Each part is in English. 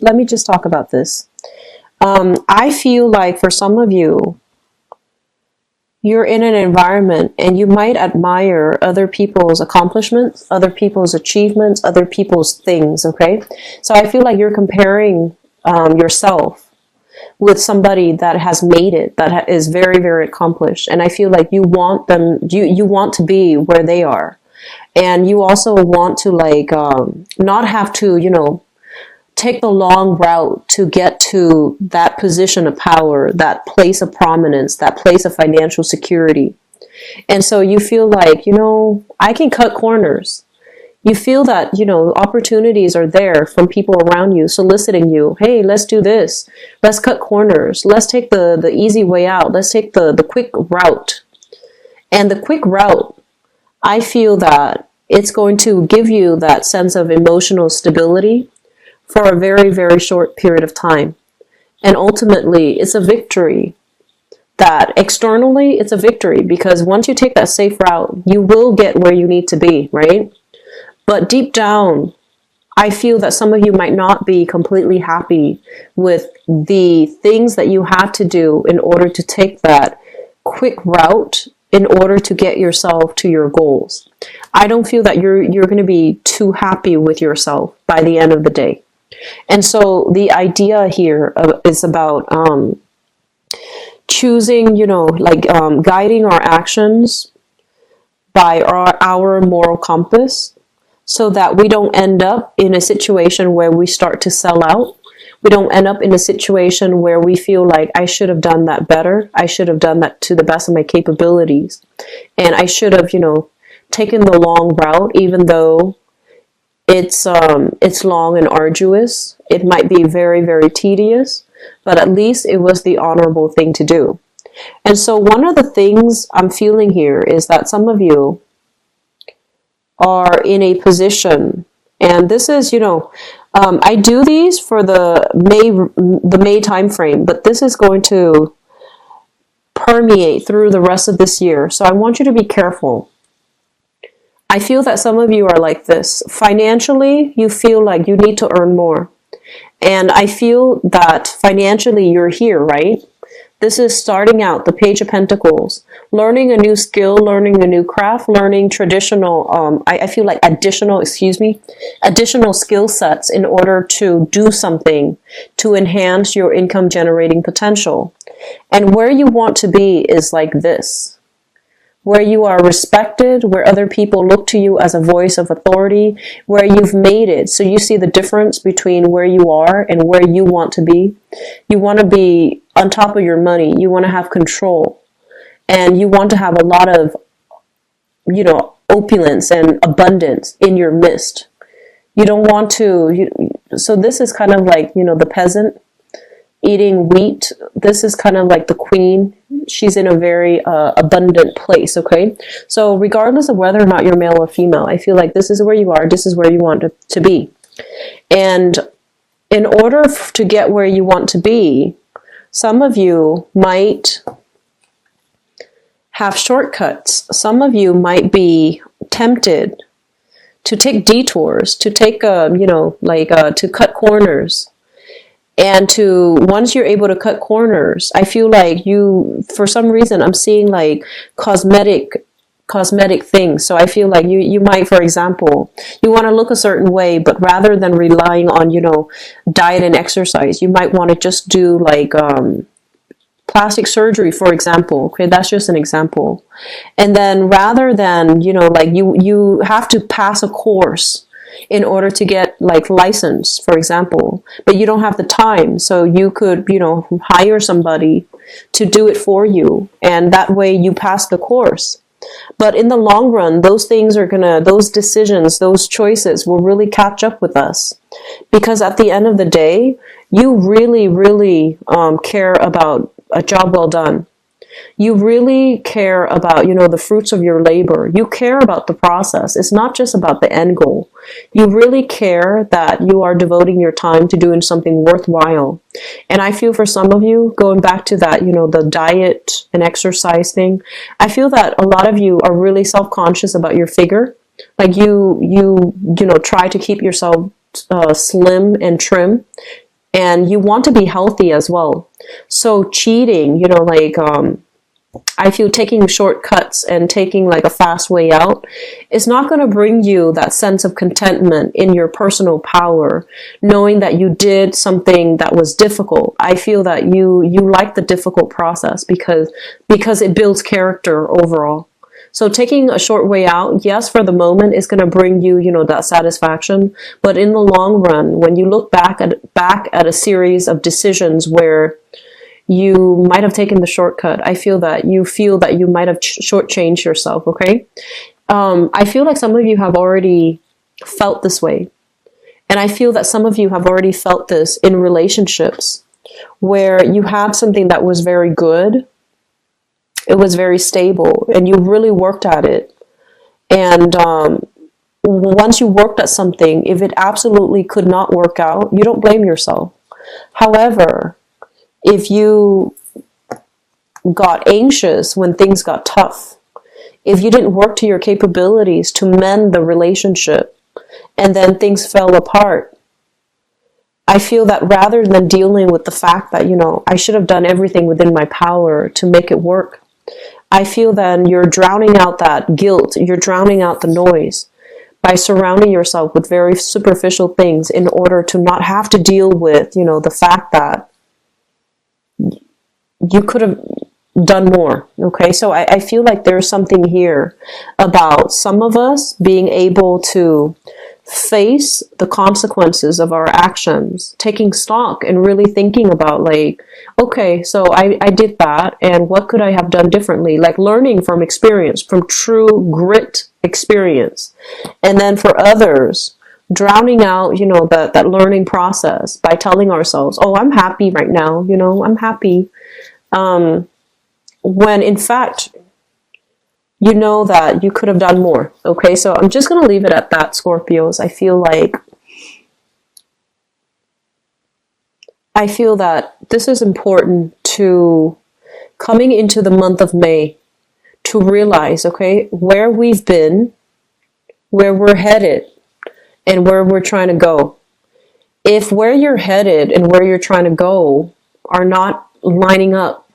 let me just talk about this. I feel like for some of you, you're in an environment and you might admire other people's accomplishments, other people's achievements, other people's things, okay? So I feel like you're comparing yourself with somebody that has made it, that is very, very accomplished. And I feel like you want them, you want to be where they are. And you also want to like, not have to, you know, take the long route to get to that position of power, that place of prominence, that place of financial security. And so you feel like, you know, I can cut corners. You feel that, you know, opportunities are there from people around you soliciting you. Hey, let's do this. Let's cut corners. Let's take the easy way out. Let's take the quick route. And the quick route, I feel that it's going to give you that sense of emotional stability for a very, very short period of time. And ultimately, it's a victory. That externally, it's a victory because once you take that safe route, you will get where you need to be, right? But deep down, I feel that some of you might not be completely happy with the things that you have to do in order to take that quick route in order to get yourself to your goals. I don't feel that you're going to be too happy with yourself by the end of the day. And so the idea here is about choosing, you know, like guiding our actions by our moral compass so that we don't end up in a situation where we start to sell out. We don't end up in a situation where we feel like I should have done that better. I should have done that to the best of my capabilities. And I should have, you know, taken the long route, even though it's long and arduous. It might be very, very tedious, but at least it was the honorable thing to do. And so one of the things I'm feeling here is that some of you are in a position, and this is, you know, I do these for the May time frame, but this is going to permeate through the rest of this year. So I want you to be careful. I feel that some of you are like this. Financially, you feel like you need to earn more. And I feel that financially you're here, right? This is starting out, the Page of Pentacles, learning a new skill, learning a new craft, learning traditional, I feel like additional skill sets in order to do something to enhance your income generating potential. And where you want to be is like this. Where you are respected, where other people look to you as a voice of authority, where you've made it. So you see the difference between where you are and where you want to be. You want to be on top of your money. You want to have control. And you want to have a lot of, you know, opulence and abundance in your midst. You don't want to, so this is kind of like, you know, the peasant eating wheat. This is kind of like the queen. She's in a very abundant place, okay? So regardless of whether or not you're male or female, I feel like this is where you are, this is where you want to be. And in order to get where you want to be, some of you might have shortcuts. Some of you might be tempted to take detours, to take, you know, like to cut corners. And once you're able to cut corners, I feel like you, for some reason, I'm seeing like cosmetic things. So I feel like you might, for example, you want to look a certain way, but rather than relying on, you know, diet and exercise, you might want to just do like plastic surgery, for example. Okay, that's just an example. And then rather than, you know, like you have to pass a course in order to get like license, for example, but you don't have the time. So you could, you know, hire somebody to do it for you. And that way you pass the course. But in the long run, those things are those decisions, those choices will really catch up with us. Because at the end of the day, you really, really care about a job well done. You really care about, you know, the fruits of your labor. You care about the process. It's not just about the end goal. You really care that you are devoting your time to doing something worthwhile. And I feel for some of you, going back to that, you know, the diet and exercise thing, I feel that a lot of you are really self-conscious about your figure. Like you know, try to keep yourself slim and trim. and you want to be healthy as well. So cheating, I feel taking shortcuts and taking like a fast way out is not going to bring you that sense of contentment in your personal power, knowing that you did something that was difficult. I feel that you like the difficult process because it builds character overall. So taking a short way out, yes, for the moment, is going to bring you, that satisfaction. But in the long run, when you look back at a series of decisions where you might have taken the shortcut, I feel that you might have shortchanged yourself. Okay. I feel like some of you have already felt this way. And I feel that some of you have already felt this in relationships where you had something that was very good. It was very stable and you really worked at it. And once you worked at something, if it absolutely could not work out, you don't blame yourself. However, if you got anxious when things got tough, if you didn't work to your capabilities to mend the relationship, and then things fell apart, I feel that rather than dealing with the fact that, I should have done everything within my power to make it work, I feel then you're drowning out that guilt, you're drowning out the noise by surrounding yourself with very superficial things in order to not have to deal with, the fact that you could have done more. Okay, so I feel like there's something here about some of us being able to face the consequences of our actions, taking stock and really thinking about like, okay, so I did that and what could I have done differently? Like learning from experience, from true grit experience. And then for others, drowning out, that learning process by telling ourselves, oh, I'm happy right now, I'm happy. When in fact, you know that you could have done more. Okay, so I'm just going to leave it at that, Scorpios. I feel that this is important to coming into the month of May to realize, okay, where we've been, where we're headed, and where we're trying to go. If where you're headed and where you're trying to go are not lining up,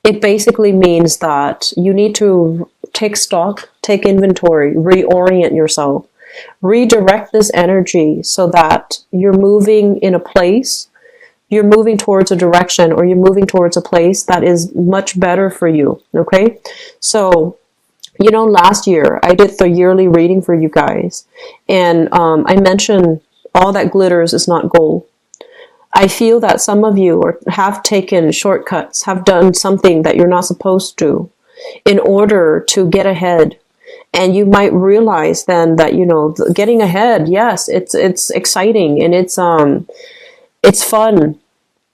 it basically means that you need to take stock, take inventory, reorient yourself, redirect this energy so that you're moving in a place, you're moving towards a direction, or you're moving towards a place that is much better for you. Okay. So, last year I did the yearly reading for you guys, and I mentioned all that glitters is not gold. I feel that some of you have taken shortcuts, have done something that you're not supposed to in order to get ahead. And you might realize then that, getting ahead, yes, it's exciting and it's fun,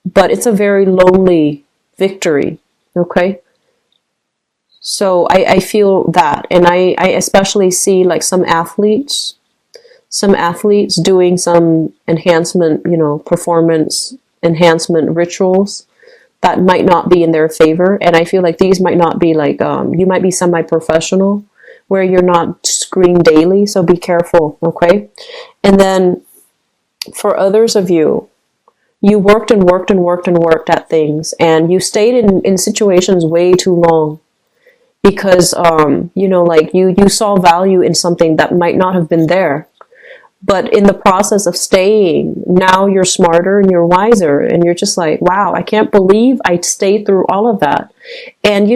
but it's a very lonely victory. Okay. So I feel that, and I especially see like some athletes doing some enhancement, performance enhancement rituals that might not be in their favor. And I feel like these might not be like, you might be semi-professional where you're not screened daily. So be careful. Okay. And then for others of you, you worked and worked and worked and worked at things, and you stayed in situations way too long because, you saw value in something that might not have been there. But in the process of staying, now you're smarter and you're wiser, and you're just like, wow, I can't believe I stayed through all of that. And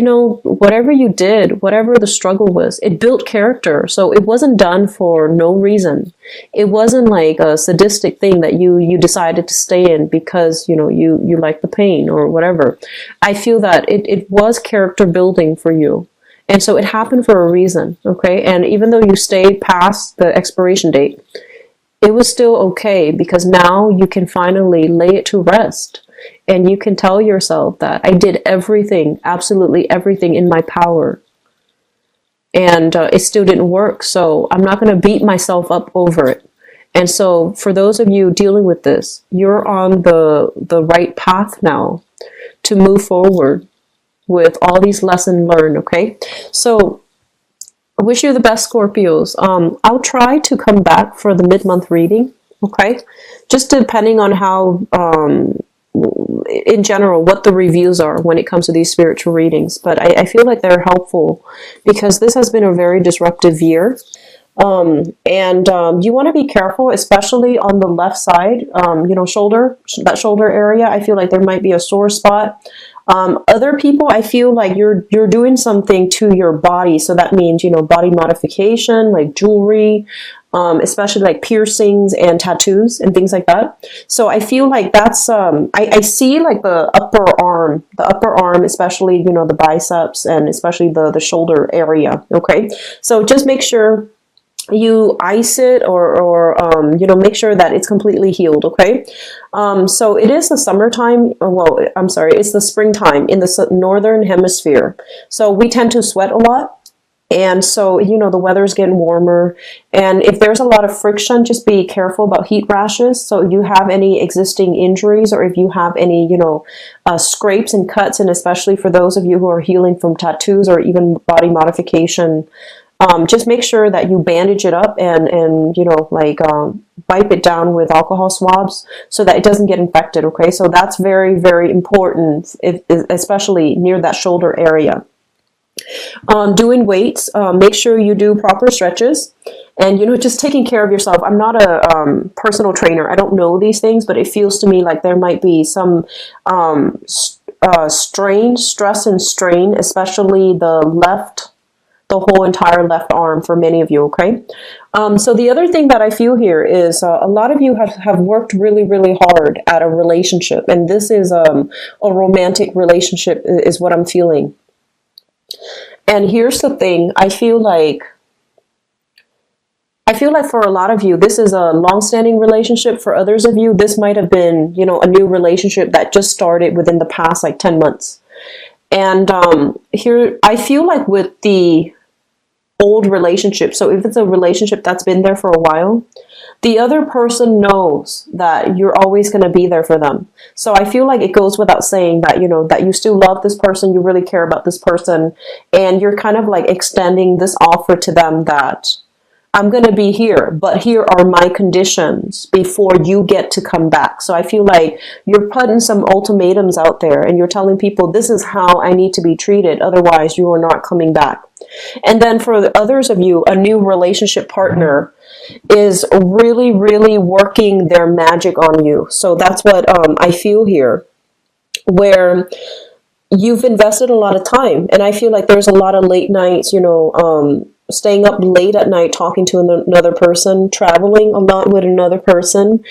whatever you did, whatever the struggle was, it built character. So it wasn't done for no reason. It wasn't like a sadistic thing that you decided to stay in because, you like the pain or whatever. I feel that it was character building for you. And so it happened for a reason. Okay. And even though you stayed past the expiration date, it was still okay because now you can finally lay it to rest, and you can tell yourself that I did everything, absolutely everything in my power, and it still didn't work. So I'm not going to beat myself up over it. And so for those of you dealing with this, you're on the right path now to move forward with all these lessons learned. Okay. So I wish you the best, Scorpios. I'll try to come back for the mid-month reading Okay, just depending on how, in general, what the reviews are when it comes to these spiritual readings. But I feel like they're helpful because this has been a very disruptive year. And you want to be careful, especially on the left side, shoulder, that shoulder area. I feel like there might be a sore spot. Other people, I feel like you're doing something to your body. So that means, body modification, like jewelry, especially like piercings and tattoos and things like that. So I feel like that's, I see like the upper arm, especially, the biceps and especially the shoulder area. Okay. So just make sure you ice it or make sure that it's completely healed. Okay. So it is the summertime. Well, I'm sorry, it's the springtime in the northern hemisphere. So we tend to sweat a lot. And so, the weather's getting warmer. And if there's a lot of friction, just be careful about heat rashes. So if you have any existing injuries or if you have any, scrapes and cuts, and especially for those of you who are healing from tattoos or even body modification, just make sure that you bandage it up and wipe it down with alcohol swabs so that it doesn't get infected. Okay. So that's very, very important, especially near that shoulder area. Doing weights, make sure you do proper stretches and, just taking care of yourself. I'm not a personal trainer. I don't know these things, but it feels to me like there might be some stress and strain, especially the whole entire left arm for many of you. Okay. So the other thing that I feel here is a lot of you have worked really, really hard at a relationship. And this is a romantic relationship is what I'm feeling. And here's the thing, I feel like for a lot of you, this is a long-standing relationship. For others of you, this might have been, a new relationship that just started within the past, 10 months. And here, I feel like with the old relationship, so if it's a relationship that's been there for a while, the other person knows that you're always going to be there for them. So I feel like it goes without saying that, that you still love this person, you really care about this person, and you're kind of like extending this offer to them that I'm going to be here, but here are my conditions before you get to come back. So I feel like you're putting some ultimatums out there and you're telling people this is how I need to be treated. Otherwise, you are not coming back. And then for the others of you, a new relationship partner is really, really working their magic on you. So that's what I feel here, where you've invested a lot of time. And I feel like there's a lot of late nights, staying up late at night talking to another person, traveling a lot with another person.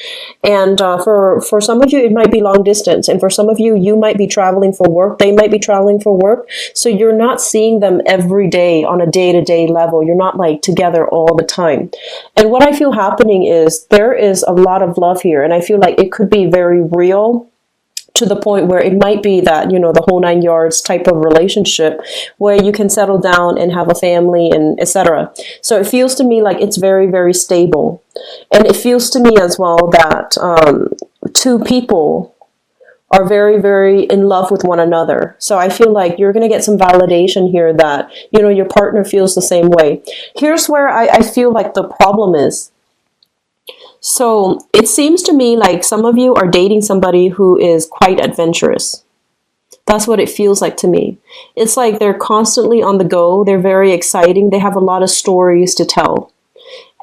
And for some of you, it might be long distance. And for some of you, you might be traveling for work. They might be traveling for work. So you're not seeing them every day on a day-to-day level. You're not together all the time. And what I feel happening is there is a lot of love here. And I feel like it could be very real, to the point where it might be that, the whole 9 yards type of relationship where you can settle down and have a family and etc. So it feels to me like it's very, very stable. And it feels to me as well that two people are very, very in love with one another. So I feel like you're going to get some validation here that, your partner feels the same way. Here's where I feel like the problem is. So it seems to me like some of you are dating somebody who is quite adventurous. That's what it feels like to me. It's like they're constantly on the go. They're very exciting. They have a lot of stories to tell.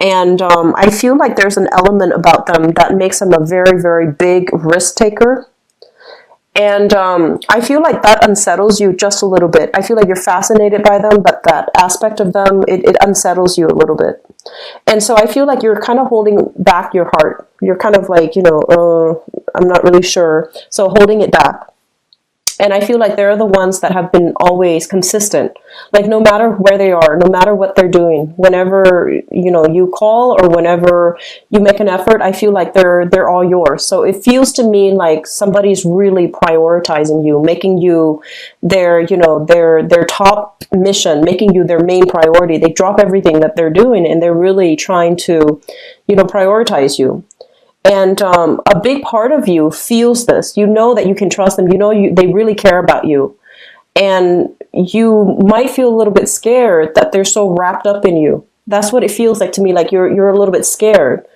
And I feel like there's an element about them that makes them a very, very big risk taker. And I feel like that unsettles you just a little bit. I feel like you're fascinated by them, but that aspect of them, it unsettles you a little bit. And so I feel like you're kind of holding back your heart. You're kind of like, I'm not really sure. So holding it back. And I feel like they're the ones that have been always consistent. Like no matter where they are, no matter what they're doing, whenever, you call or whenever you make an effort, I feel like they're all yours. So it feels to me like somebody's really prioritizing you, making you their top mission, making you their main priority. They drop everything that they're doing and they're really trying to, prioritize you. And a big part of you feels this. You know that you can trust them. They really care about you. And you might feel a little bit scared that they're so wrapped up in you. That's what it feels like to me, like you're a little bit scared.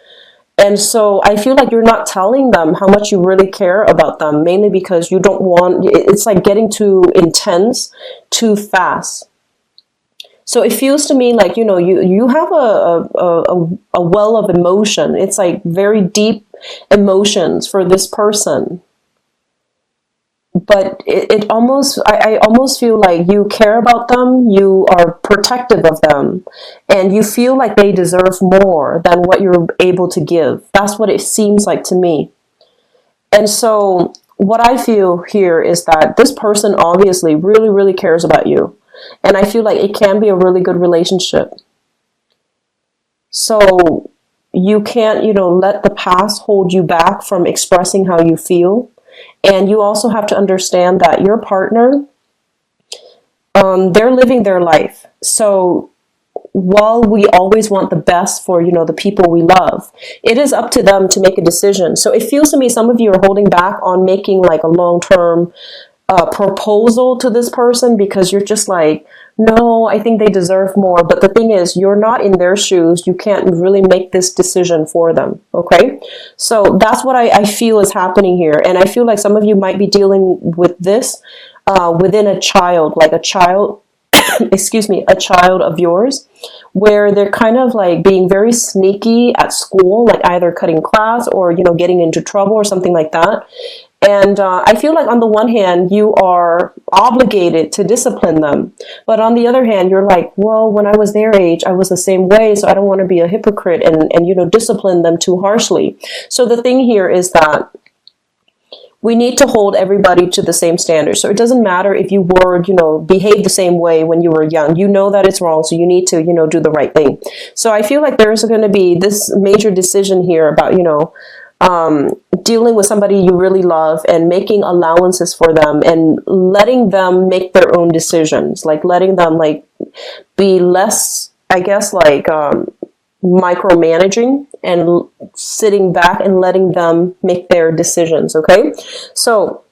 And so I feel like you're not telling them how much you really care about them, mainly because you don't want, it's like getting too intense too fast. So it feels to me like, you have a well of emotion. It's like very deep emotions for this person. But it almost, I almost feel like you care about them, you are protective of them, and you feel like they deserve more than what you're able to give. That's what it seems like to me. And so what I feel here is that this person obviously really, really cares about you. And I feel like it can be a really good relationship. So you can't, let the past hold you back from expressing how you feel. And you also have to understand that your partner, they're living their life. So while we always want the best for, the people we love, it is up to them to make a decision. So it feels to me some of you are holding back on making like a long-term proposal to this person because you're just like, no, I think they deserve more. But the thing is, you're not in their shoes. You can't really make this decision for them. Okay. So that's what I feel is happening here. And I feel like some of you might be dealing with this within a child, like a child, excuse me, a child of yours, where they're kind of like being very sneaky at school, like either cutting class or, getting into trouble or something like that. And I feel like on the one hand, you are obligated to discipline them. But on the other hand, you're like, well, when I was their age, I was the same way. So I don't want to be a hypocrite and discipline them too harshly. So the thing here is that we need to hold everybody to the same standard. So it doesn't matter if you were, behave the same way when you were young. You know that it's wrong, so you need to, do the right thing. So I feel like there's going to be this major decision here about, dealing with somebody you really love and making allowances for them and letting them make their own decisions, like letting them like be less, I guess, like micromanaging and sitting back and letting them make their decisions. Okay. So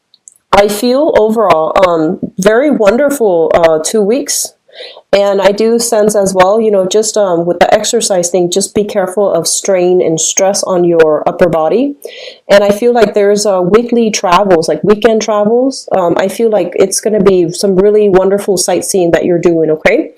I feel overall very wonderful 2 weeks. And I do sense as well, just with the exercise thing, just be careful of strain and stress on your upper body. And I feel like there's weekly travels, like weekend travels. I feel like it's going to be some really wonderful sightseeing that you're doing, okay?